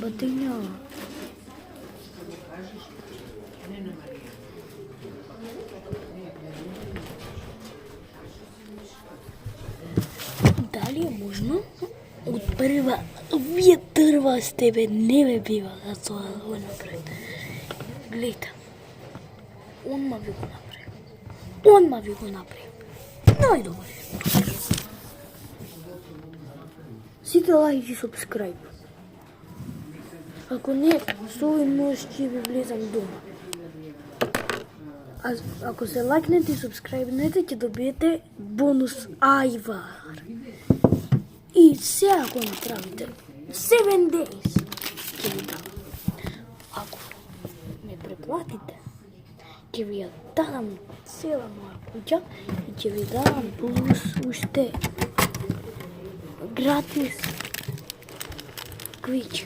Батиња. Дали е можно од прва овие дрва с тебе не ме бива да тоа да го направи? Гледа. Онма ви го направи. Најдобар е. Сите лајк и субскрайб. Ако не, со овој нож ќе ви влезам дома. А ако се лајкнете и субскрайбнете, ќе добиете бонус ајвар. И се ако направите 7 days, ќе ви дам. Ако ме преплатите, ќе ви ја дадам цела моја куќа и ќе ви дадам плюс уште гратис квич.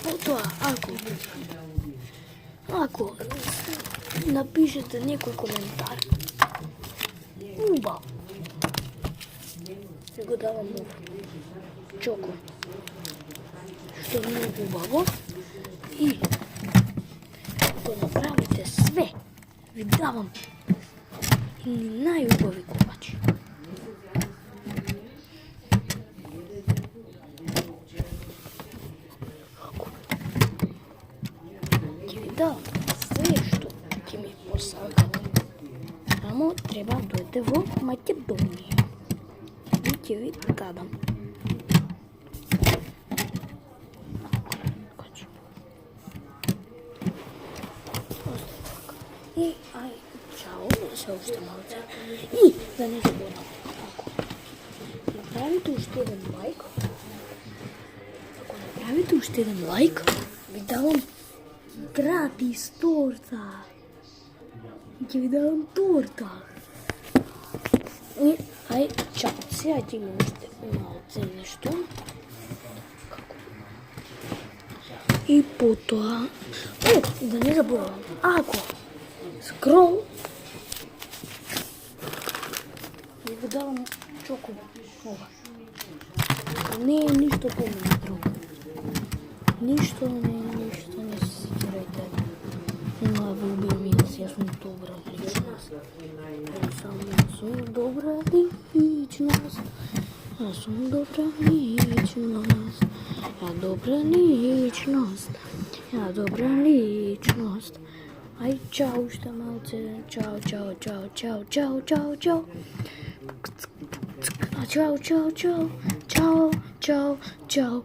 Потоа, ако напишете некој коментар, убаво, ви го давам чоко, што е многу убаво. И ако направите све, ви давам најубави копачи. Ќе ви давам све што ќе ми посакате. Само треба да дојдете во Македонија. И ќе ви дадам. И чао, се уште малце. И да не заборам, ако направите уште еден лајк, ви давам гратис торта. И ќе ви давам торта. И чао, сега ќе имам уште малце нешто. И потоа, да не заборам, ако скрол, ви го давам чоко ова. Не е ништо помено друго. Ништо не се секирајте. Нема да убијам и јас сум добра личност. Јас сум добра личност. Ај, чао, уште малце. Чао. Чао.